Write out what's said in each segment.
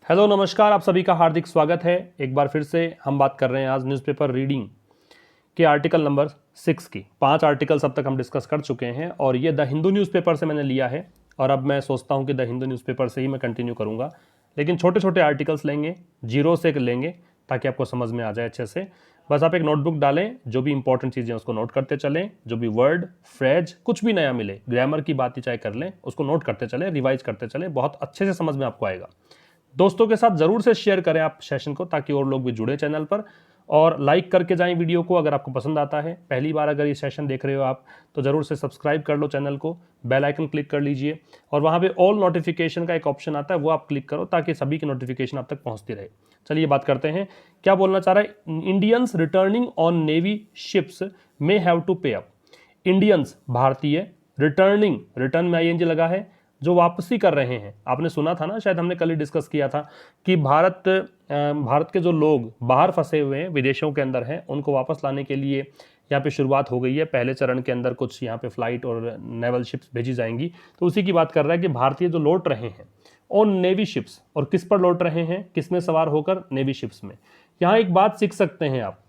Hello नमस्कार, आप सभी का हार्दिक स्वागत है। एक बार फिर से हम बात कर रहे हैं आज न्यूज़पेपर रीडिंग के आर्टिकल नंबर 6 की। 5 आर्टिकल्स अब तक हम डिस्कस कर चुके हैं और ये द हिंदू न्यूज़पेपर से मैंने लिया है और अब मैं सोचता हूँ कि द हिंदू न्यूज़पेपर से ही मैं कंटिन्यू करूँगा, लेकिन छोटे छोटे आर्टिकल्स लेंगे, जीरो से लेंगे ताकि आपको समझ में आ जाए अच्छे से। बस आप एक नोटबुक डालें, जो भी इंपॉर्टेंट चीज़ें उसको नोट करते चलें, जो भी वर्ड फ्रेज कुछ भी नया मिले, ग्रामर की बात ही चाहे कर लें, उसको नोट करते चलें, रिवाइज करते चलें, बहुत अच्छे से समझ में आपको आएगा। दोस्तों के साथ जरूर से शेयर करें आप सेशन को, ताकि और लोग भी जुड़े चैनल पर, और लाइक करके जाएं वीडियो को अगर आपको पसंद आता है। पहली बार अगर ये सेशन देख रहे हो आप तो जरूर से सब्सक्राइब कर लो चैनल को, बेल आइकन क्लिक कर लीजिए और वहां पे ऑल नोटिफिकेशन का एक ऑप्शन आता है, वो आप क्लिक करो ताकि सभी की नोटिफिकेशन आप तक पहुंचती रहे। चलिए बात करते हैं, क्या बोलना चाह रहा है। Indians returning on navy ships may have to pay up. Indians भारतीय, रिटर्निंग रिटर्न में आईएनजी लगा है, जो वापसी कर रहे हैं। आपने सुना था ना, शायद हमने कल ही डिस्कस किया था कि भारत के जो लोग बाहर फंसे हुए हैं, विदेशों के अंदर हैं, उनको वापस लाने के लिए यहाँ पे शुरुआत हो गई है। पहले चरण के अंदर कुछ यहाँ पे फ्लाइट और नेवल शिप्स भेजी जाएंगी, तो उसी की बात कर रहा है कि भारतीय जो लौट रहे हैं ऑन नेवी शिप्स, और किस पर लौट रहे हैं, किस में सवार होकर, नेवी शिप्स में। यहाँ एक बात सीख सकते हैं आप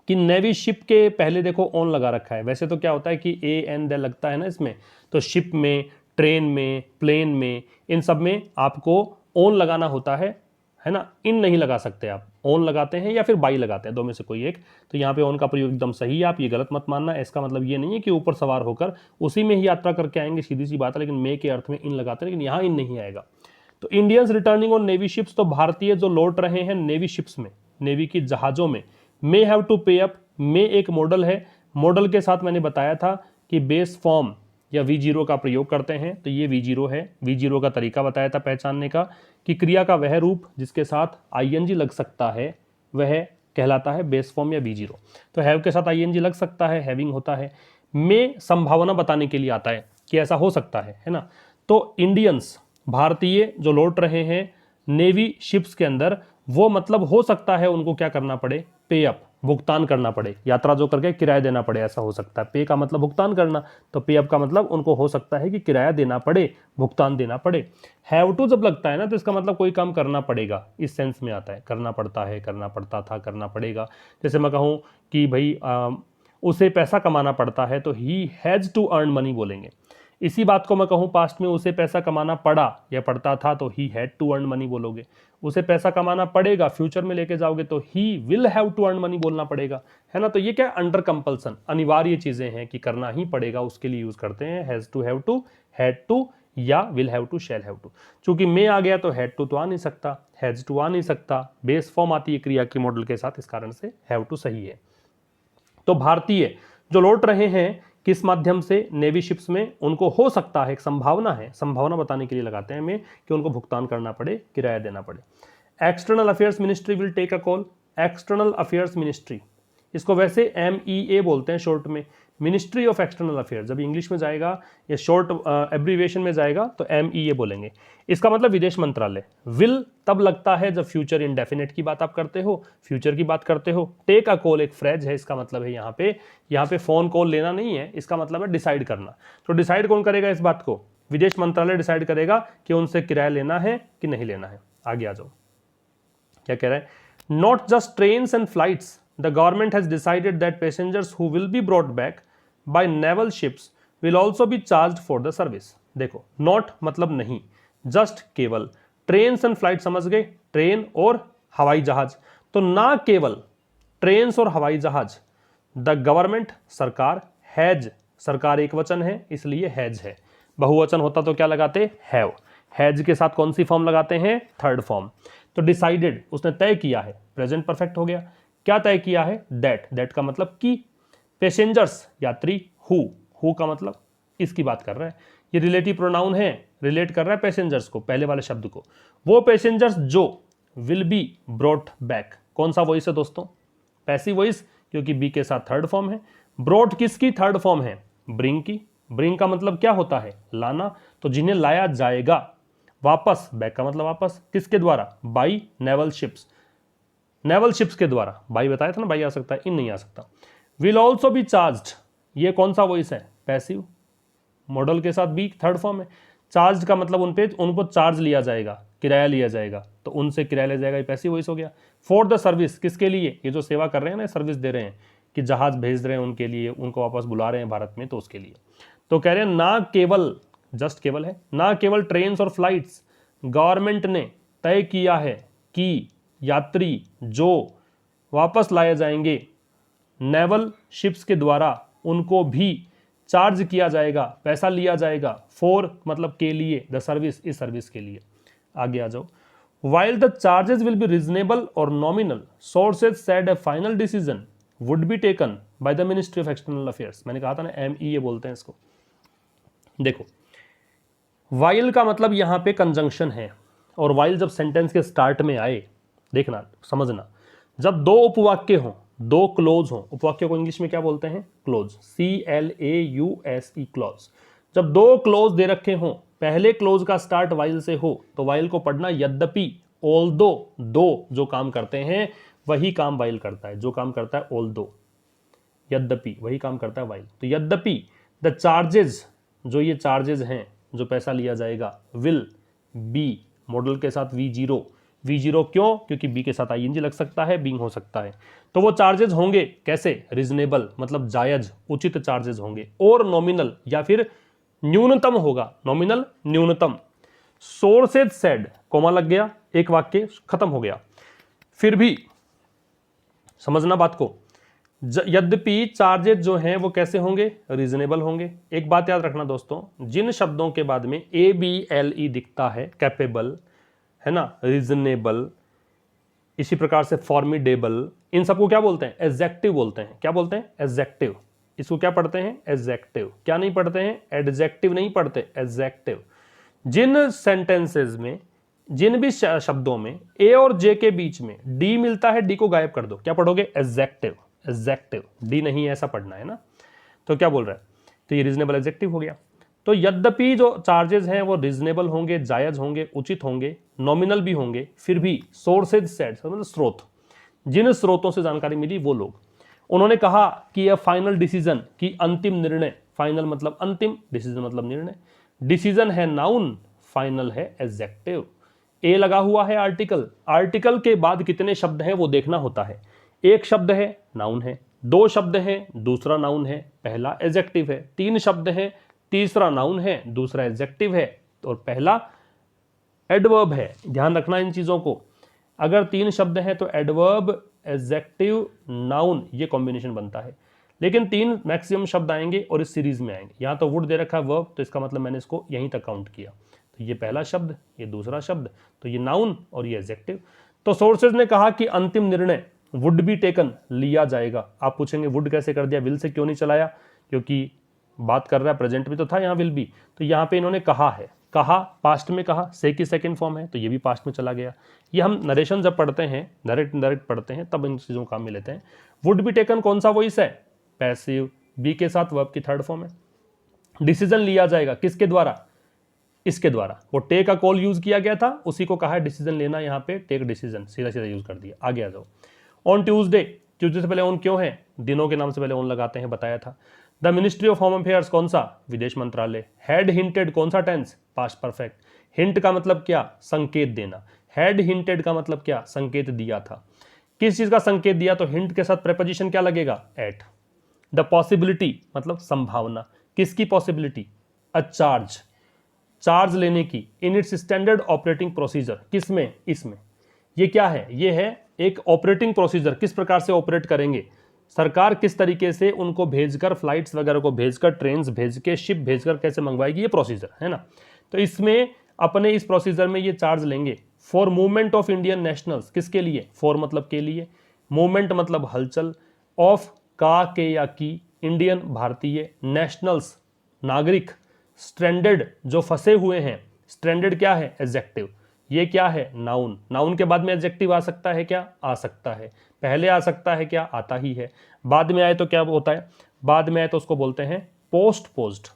कि नेवी शिप के पहले देखो ऑन लगा रखा है। वैसे तो क्या होता है कि ए एन दे लगता है ना इसमें, तो शिप में, ट्रेन में, प्लेन में, इन सब में आपको ऑन लगाना होता है ना। इन नहीं लगा सकते आप, ऑन लगाते हैं या फिर बाई लगाते हैं, दो में से कोई एक। तो यहाँ पे ऑन का प्रयोग एकदम सही है, आप ये गलत मत मानना। इसका मतलब ये नहीं है कि ऊपर सवार होकर उसी में ही यात्रा करके आएंगे, सीधी सी बात है, लेकिन मे के अर्थ में इन लगाते हैं, लेकिन यहाँ इन नहीं आएगा। तो Indians returning on navy ships, तो भारतीय जो लौट रहे हैं नेवी शिप्स में, नेवी की जहाजों में, मे हैव टू पे अप। मे एक मॉडल है, मॉडल के साथ मैंने बताया था कि बेस फॉर्म या V0 का प्रयोग करते हैं, तो ये V0 है। V0 का तरीका बताया था पहचानने का, कि क्रिया का वह रूप जिसके साथ ING लग सकता है वह कहलाता है बेस फॉर्म या V0। तो हैव के साथ ING लग सकता है, हैविंग होता है। में संभावना बताने के लिए आता है कि ऐसा हो सकता है ना। तो इंडियंस भारतीय जो लौट रहे हैं नेवी शिप्स के अंदर, वो मतलब हो सकता है उनको क्या करना पड़े, पे अप, भुगतान करना पड़े, यात्रा जो करके किराया देना पड़े, ऐसा हो सकता है। पे का मतलब भुगतान करना, तो पे अप का मतलब उनको हो सकता है कि किराया देना पड़े, भुगतान देना पड़े। हैव टू जब लगता है ना, तो इसका मतलब कोई काम करना पड़ेगा, इस सेंस में आता है। करना पड़ता है, करना पड़ता था, करना पड़ेगा। जैसे मैं कहूँ कि भाई उसे पैसा कमाना पड़ता है, तो he has to earn money बोलेंगे। इसी बात को मैं कहूँ पास्ट में उसे पैसा कमाना पड़ा या पड़ता था, तो he had to earn money बोलोगे। उसे पैसा कमाना पड़ेगा, फ्यूचर में लेके जाओगे तो he will have to earn money बोलना पड़ेगा, है ना। तो ये क्या, अंडर कंपल्सन, अनिवार्य चीजें हैं कि करना ही पड़ेगा, उसके लिए यूज करते हैं has to, have to, had to, या will have to, shall have to. चूंकि मे आ गया तो हैड टू तो आ नहीं सकता, हैज टू आ नहीं सकता, बेस फॉर्म आती है क्रिया की मॉडल के साथ, इस कारण से हैव टू सही है। तो भारतीय जो लौट रहे हैं किस माध्यम से, नेवी शिप्स में, उनको हो सकता है, एक संभावना है, संभावना बताने के लिए लगाते हैं में, कि उनको भुगतान करना पड़े, किराया देना पड़े। External affairs ministry will take a call. External affairs ministry, इसको वैसे MEA बोलते हैं शॉर्ट में, मिनिस्ट्री ऑफ एक्सटर्नल अफेयर्स। जब इंग्लिश में जाएगा या शॉर्ट एब्रीविएशन में जाएगा तो MEA बोलेंगे। इसका मतलब विदेश मंत्रालय। विल तब लगता है जब फ्यूचर इंडेफिनेट की बात आप करते हो, फ्यूचर की बात करते हो। टेक अ कॉल एक फ्रेज है, इसका मतलब है यहाँ पे फोन कॉल लेना नहीं है, इसका मतलब है डिसाइड करना। तो डिसाइड कौन करेगा इस बात को, विदेश मंत्रालय डिसाइड करेगा कि उनसे किराया लेना है कि नहीं लेना है। आगे आ जाओ, क्या कह रहा है। Not just trains and flights, the government has decided that passengers who will be brought back by naval ships will also be charged for the service. देखो, नॉट मतलब नहीं, जस्ट केवल, ट्रेन्स एंड फ्लाइट समझ गए, train और हवाई जहाज। तो ना केवल ट्रेन्स और हवाई जहाज, द गवर्नमेंट सरकार, हैज सरकार एक वचन है इसलिए हैज है, बहुवचन होता तो क्या लगाते, हैव। हैज के साथ कौन सी फॉर्म लगाते हैं, थर्ड फॉर्म। तो डिसाइडेड उसने तय किया है, प्रेजेंट परफेक्ट हो गया। क्या तय किया है, दैट, दैट का मतलब कि, पैसेंजर्स यात्री, हु का मतलब इसकी बात कर रहा है। ये रिलेटिव प्रोनाउन है, रिलेट कर रहा है पैसेंजर्स को, पहले वाले शब्द को। वो पैसेंजर्स जो विल बी ब्रॉट बैक, कौन सा वॉइस है दोस्तों, पैसिव वॉइस, क्योंकि बी के साथ थर्ड फॉर्म है। ब्रॉट किसकी थर्ड फॉर्म है, ब्रिंग की। ब्रिंग का मतलब क्या होता है, लाना। तो जिन्हें लाया जाएगा वापस, बैक का मतलब वापस, किसके द्वारा, by naval ships, naval ships के द्वारा। बाई बताया था ना, बाई आ सकता है, इन नहीं आ सकता। विल ऑल्सो बी चार्ज्ड, ये कौन सा वॉइस है, पैसिव, मॉडल के साथ बी थर्ड फॉर्म है। चार्ज का मतलब उनको चार्ज लिया जाएगा, किराया लिया जाएगा, तो उनसे किराया लिया जाएगा, ये पैसिव वॉइस हो गया। फॉर द सर्विस, किसके लिए, ये जो सेवा कर रहे हैं ना, सर्विस दे रहे हैं कि जहाज भेज रहे हैं उनके लिए, उनको वापस बुला रहे हैं भारत में, तो उसके लिए। तो कह रहे हैं ना केवल, जस्ट केवल है, ना केवल ट्रेन और फ्लाइट्स, गवर्नमेंट ने तय किया है कि यात्री जो वापस लाए जाएंगे नेवल शिप्स के द्वारा, उनको भी चार्ज किया जाएगा, पैसा लिया जाएगा, फॉर मतलब के लिए, द सर्विस, इस सर्विस के लिए। आगे आ जाओ। While the charges will be reasonable और nominal, sources said a final decision would be taken by the ministry of external affairs. मैंने कहा था ना MEA बोलते हैं इसको। देखो, वाइल का मतलब यहां पे कंजंक्शन है, और वाइल जब सेंटेंस के स्टार्ट में आए, देखना समझना, जब दो उपवाक्य हों, दो क्लोज हों, उपवाक्य को इंग्लिश में क्या बोलते हैं, क्लोज, CLAUSE, क्लोज। जब दो क्लोज दे रखे हों, पहले क्लोज का स्टार्ट वाइल से हो, तो वाइल को पढ़ना यद्यपि, ऑल्दो, दो जो काम करते हैं वही काम वाइल करता है, जो काम करता है ऑल्दो, यद्यपि वही काम करता है वाइल। तो यद्यपि द चार्जेस, जो ये चार्जेस हैं, जो पैसा लिया जाएगा, विल बी, मॉडल के साथ V0 क्यों, क्योंकि बी के साथ ING लग सकता है, बीइंग हो सकता है, तो वो चार्जेस होंगे कैसे, रीजनेबल मतलब जायज, उचित चार्जेस होंगे, और नॉमिनल या फिर न्यूनतम होगा, नॉमिनल न्यूनतम। सोर्सेज सेड, कोमा लग गया, एक वाक्य खत्म हो गया। फिर भी समझना बात को, यद्यपि चार्जेस जो हैं वो कैसे होंगे, रीजनेबल होंगे। एक बात याद रखना दोस्तों, जिन शब्दों के बाद में ABLE दिखता है, कैपेबल है ना, रीजनेबल, इसी प्रकार से फॉर्मिडेबल, इन सबको क्या बोलते हैं, एडजेक्टिव बोलते हैं। क्या बोलते हैं, एडजेक्टिव। इसको क्या पढ़ते हैं, एडजेक्टिव। क्या नहीं पढ़ते हैं, एडजेक्टिव नहीं पढ़ते, एडजेक्टिव। जिन सेंटेंसेस में, जिन भी शब्दों में A और J के बीच में D मिलता है, D को गायब कर दो, क्या पढ़ोगे, एडजेक्टिव, एडजेक्टिव। D नहीं है ऐसा पढ़ना है ना। तो क्या बोल रहा है, तो ये रीजनेबल एडजेक्टिव हो गया। तो यद्यपि जो चार्जेस हैं वो रीजनेबल होंगे, जायज होंगे, उचित होंगे, नॉमिनल भी होंगे, फिर भी सोर्सेज सेड, मतलब स्रोत, जिन स्रोतों से जानकारी मिली वो लोग, उन्होंने कहा कि यह फाइनल डिसीजन, की अंतिम निर्णय, फाइनल मतलब अंतिम, डिसीजन मतलब निर्णय, डिसीजन है नाउन, फाइनल है एडजेक्टिव। ए लगा हुआ है आर्टिकल, आर्टिकल के बाद कितने शब्द हैं वो देखना होता है। एक शब्द है, नाउन है, दो शब्द हैं, दूसरा नाउन है, पहला एडजेक्टिव है, तीन शब्द हैं, तीसरा नाउन है, दूसरा एडजेक्टिव है, और पहला एडवर्ब है। ध्यान रखना इन चीजों को, अगर तीन शब्द हैं तो एडवर्ब, एडजेक्टिव, नाउन, ये कॉम्बिनेशन बनता है। लेकिन तीन मैक्सिमम शब्द आएंगे और इस सीरीज में आएंगे। यहां तो वुड दे रखा है वर्ब, तो इसका मतलब मैंने इसको यहीं तक काउंट किया, तो ये पहला शब्द, ये दूसरा शब्द, तो ये नाउन और ये एडजेक्टिव। तो सोर्सेज ने कहा कि अंतिम निर्णय वुड बी टेकन, लिया जाएगा। आप पूछेंगे वुड कैसे कर दिया, विल से क्यों नहीं चलाया, क्योंकि बात कर रहा है प्रेजेंट में तो था, यहाँ विल बी, तो यहाँ पे इन्होंने कहा है, कहा पास्ट में कहा, से की सेकंड फॉर्म है, तो ये भी पास्ट में चला गया। ये हम नरेशन जब पढ़ते हैं, डायरेक्ट पढ़ते हैं, तब इन चीज़ों को काम में लेते हैं। वुड बी टेकन कौन सा वॉइस है, पैसिव, बी के साथ वर्ब की थर्ड फॉर्म है। डिसीजन लिया जाएगा, किसके द्वारा, इसके द्वारा, वो टेक का कॉल यूज किया गया था, उसी को कहा है डिसीजन लेना, यहाँ पे टेक डिसीजन सीधा सीधा यूज कर दिया। आगे आ जाओ। ऑन ट्यूजडे, ट्यूजडे से पहले ऑन क्यों है, दिनों के नाम से पहले ऑन लगाते हैं, बताया था। The ministry of home affairs कौन सा, विदेश मंत्रालय। हैड हिंटेड कौन सा टेंस, पास्ट परफेक्ट। हिंट का मतलब क्या, संकेत देना। हैड हिंटेड का मतलब क्या, संकेत दिया था। किस चीज का संकेत दिया, तो हिंट के साथ प्रेपोजिशन क्या लगेगा, एट। द पॉसिबिलिटी मतलब संभावना, किसकी पॉसिबिलिटी, अ चार्ज, चार्ज लेने की, in its standard operating procedure, किसमें, इसमें। ये क्या है, ये है एक ऑपरेटिंग प्रोसीजर, किस प्रकार से ऑपरेट करेंगे, सरकार किस तरीके से उनको भेजकर, फ्लाइट्स वगैरह को भेजकर, ट्रेन्स भेज के, शिप भेजकर कैसे मंगवाएगी, ये प्रोसीजर है ना। तो इसमें अपने इस प्रोसीजर में ये चार्ज लेंगे। For movement of Indian nationals, किसके लिए, फॉर मतलब के लिए, मूवमेंट मतलब हलचल, ऑफ का, के या की, इंडियन भारतीय, नेशनल्स नागरिक, स्ट्रैंडेड जो फंसे हुए हैं, स्ट्रैंडेड क्या है, एडजेक्टिव, ये क्या है, नाउन। नाउन के बाद में एडजेक्टिव आ सकता है क्या, आ सकता है। पहले आ सकता है क्या, आता ही है। बाद में आए तो क्या होता है, बाद में आए तो उसको बोलते हैं पोस्ट पोज्ड।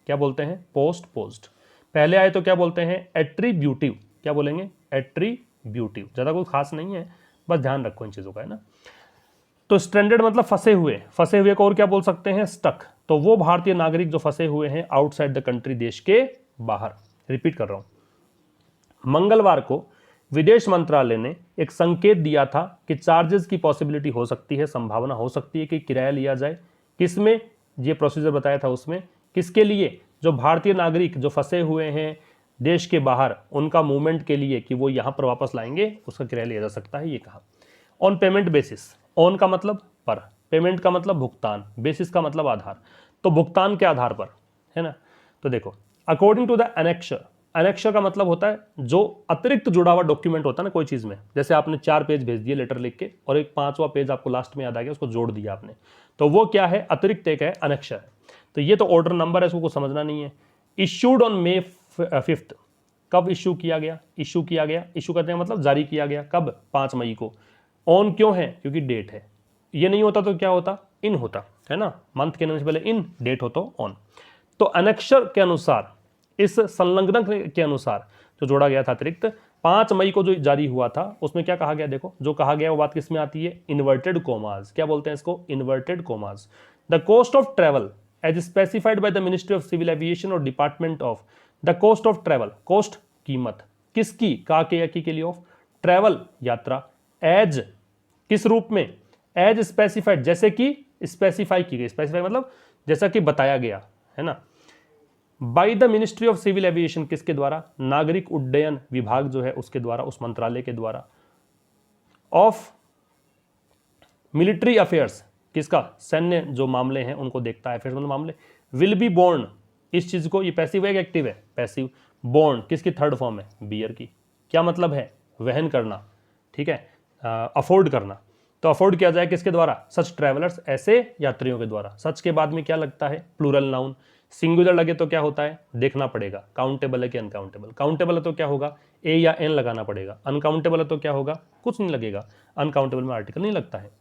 क्या बोलते हैं, पोस्ट पोज्ड। पहले आए तो क्या बोलते हैं, एट्रीब्यूटिव। क्या बोलेंगे, एट्रीब्यूटिव। ज्यादा कोई खास नहीं है, बस ध्यान रखो इन चीजों का, है ना। तो स्ट्रैंडेड मतलब फंसे हुए, फंसे हुए को और क्या बोल सकते हैं, स्टक। तो वो भारतीय नागरिक जो फंसे हुए हैं आउटसाइड द कंट्री, देश के बाहर। रिपीट कर रहा हूं, मंगलवार को विदेश मंत्रालय ने एक संकेत दिया था कि चार्जेस की पॉसिबिलिटी हो सकती है, संभावना हो सकती है कि किराया लिया जाए। किसमें? ये प्रोसीजर बताया था उसमें। किसके लिए? जो भारतीय नागरिक जो फंसे हुए हैं देश के बाहर, उनका मूवमेंट के लिए, कि वो यहां पर वापस लाएंगे, उसका किराया लिया जा सकता है, ये कहा। ऑन पेमेंट बेसिस, ऑन का मतलब पर, पेमेंट का मतलब भुगतान, बेसिस का मतलब आधार, तो भुगतान के आधार पर, है ना। तो देखो, according to the annexure, annexure का मतलब होता है जो अतिरिक्त जुड़ा हुआ डॉक्यूमेंट होता है ना कोई चीज में, जैसे आपने 4 पेज भेज दिए लेटर लिख के और एक 5वां पेज आपको लास्ट में याद आ गया, उसको जोड़ दिया आपने, तो वो क्या है? अतिरिक्त एक है, एनेक्शर है। तो ये तो ऑर्डर नंबर है, इसको कुछ समझना नहीं है। इश्यूड ऑन May 5, कब इश्यू किया गया? इश्यू किया गया, इश्यू करते हैं मतलब जारी किया गया, कब? 5 मई को। ऑन क्यों है? क्योंकि डेट है। ये नहीं होता तो क्या होता? इन होता, है ना, मंथ के नाम से पहले इन, डेट हो तो ऑन। तो एनेक्शर के अनुसार, इस संलग्नक के अनुसार जो जोड़ा गया था अतिरिक्त, 5 मई को जो जारी हुआ था, उसमें क्या कहा गया? देखो, जो कहा गया वो बात किस में आती है? Inverted commas. क्या बोलते हैं इसको? Inverted commas. The cost of travel as specified by the ministry of civil aviation और department of, the cost of travel, cost कीमत, किसकी? का के या की के लिए, ऑफ ट्रेवल यात्रा, एज किस रूप में? एज स्पेसिफाइड, जैसे कि स्पेसिफाई की गई, स्पेसिफाई मतलब जैसा कि बताया गया, है ना, by the ministry of civil aviation, किसके द्वारा? नागरिक उड्डयन विभाग जो है उसके द्वारा, उस मंत्रालय के द्वारा। ऑफ मिलिट्री अफेयर्स, किसका? सैन्य जो मामले हैं उनको देखता है, अफेयर्स मतलब मामले। विल बी बोर्न, इस चीज को, ये पैसिव है कि एक्टिव है? पैसिव। बोर्न किसकी थर्ड फॉर्म है? बियर की। क्या मतलब है? वहन करना, ठीक है, अफोर्ड करना। तो अफोर्ड किया जाए किसके द्वारा? सच ट्रैवलर्स, ऐसे यात्रियों के द्वारा। सच के बाद में क्या लगता है? Plural noun. सिंगुलर लगे तो क्या होता है? देखना पड़ेगा, काउंटेबल है कि अनकाउंटेबल। काउंटेबल है तो क्या होगा? ए या एन लगाना पड़ेगा। अनकाउंटेबल है तो क्या होगा? कुछ नहीं लगेगा। अनकाउंटेबल में आर्टिकल नहीं लगता है।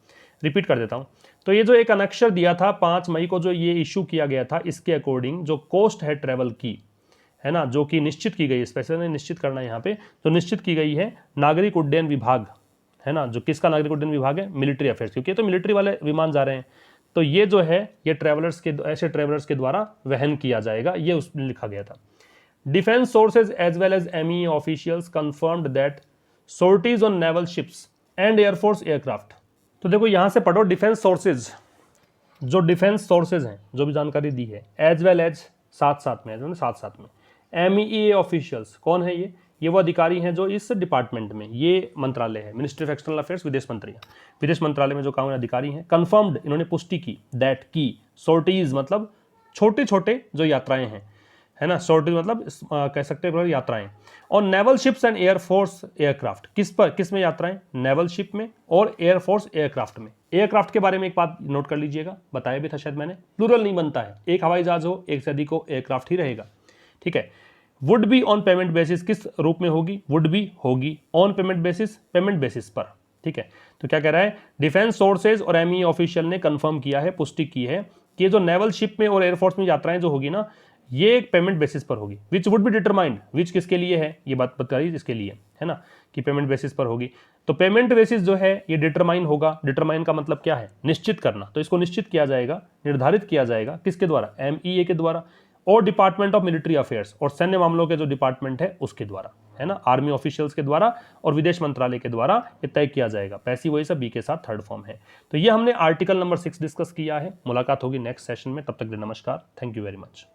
रिपीट कर देता हूं, तो ये जो एक अनेक्शर दिया था 5 मई को, जो ये इशू किया गया था, इसके अकॉर्डिंग जो कॉस्ट है ट्रेवल की, है ना, जो कि निश्चित की गई है, स्पेशली निश्चित करना है यहाँ पे, जो निश्चित की गई है नागरिक उड्डयन विभाग, है ना, जो किसका नागरिक उड्डयन विभाग है? मिलिट्री अफेयर्स, क्योंकि तो मिलिट्री वाले विमान जा रहे हैं, तो ये जो है ये ट्रेवलर्स के, ऐसे ट्रेवलर्स के द्वारा वहन किया जाएगा, ये उसमें लिखा गया था। Defence sources as well as ME officials confirmed that sorties on naval ships and air force aircraft। तो देखो यहां से पढ़ो, डिफेंस सोर्सेज, जो डिफेंस सोर्सेज हैं, जो भी जानकारी दी है, एज वेल एज, साथ साथ में, साथ साथ में, एमईए ऑफिशियल्स, कौन है ये वो अधिकारी हैं जो इस डिपार्टमेंट में, ये मंत्रालय है, मिनिस्ट्री ऑफ एक्सटर्नल अफेयर्स, विदेश मंत्री, विदेश मंत्रालय में जो काम अधिकारी हैं, कंफर्म्ड, इन्होंने पुष्टि की, दैट की, सोर्टीज मतलब छोटे छोटे जो यात्राएं हैं, है ना, सोर्टीज मतलब कह सकते हैं यात्राएं, और naval ships and air force aircraft, किस पर, किस में यात्राएं? नेवल शिप में और एयरफोर्स एयरक्राफ्ट में। एयरक्राफ्ट के बारे में एक बात नोट कर लीजिएगा, बताया भी था शायद मैंने, प्लूरल नहीं बनता है, एक हवाई जहाज हो, एक से अधिक हो, एयरक्राफ्ट ही रहेगा, ठीक है। Would be on payment basis, किस रूप में होगी? वुड बी होगी, on payment basis, payment basis पर, ठीक है। तो क्या कह रहा है? डिफेंस सोर्सेज और एमई ऑफिशियल ने कंफर्म किया है, पुष्टि की है कि जो नेवल शिप में और एयरफोर्स में यात्राएं जो होगी ना, ये एक पेमेंट बेसिस पर होगी। विच वुड बी डिटरमाइंड, विच किसके लिए है? ये बात बताइए, जिसके लिए, है ना, कि पेमेंट बेसिस पर होगी। तो पेमेंट बेसिस जो है ये डिटरमाइन होगा। डिटरमाइन का मतलब क्या है? निश्चित करना। तो इसको निश्चित किया जाएगा, निर्धारित किया जाएगा, किसके द्वारा? एमईए के द्वारा, और डिपार्टमेंट ऑफ मिलिट्री अफेयर्स, और सैन्य मामलों के जो डिपार्टमेंट है उसके द्वारा, है ना, आर्मी ऑफिशियल्स के द्वारा और विदेश मंत्रालय के द्वारा ये तय किया जाएगा। पैसिव वॉइस बी के साथ थर्ड फॉर्म है। तो ये हमने आर्टिकल नंबर 6 डिस्कस किया है। मुलाकात होगी नेक्स्ट सेशन में, तब तक नमस्कार, थैंक यू वेरी मच।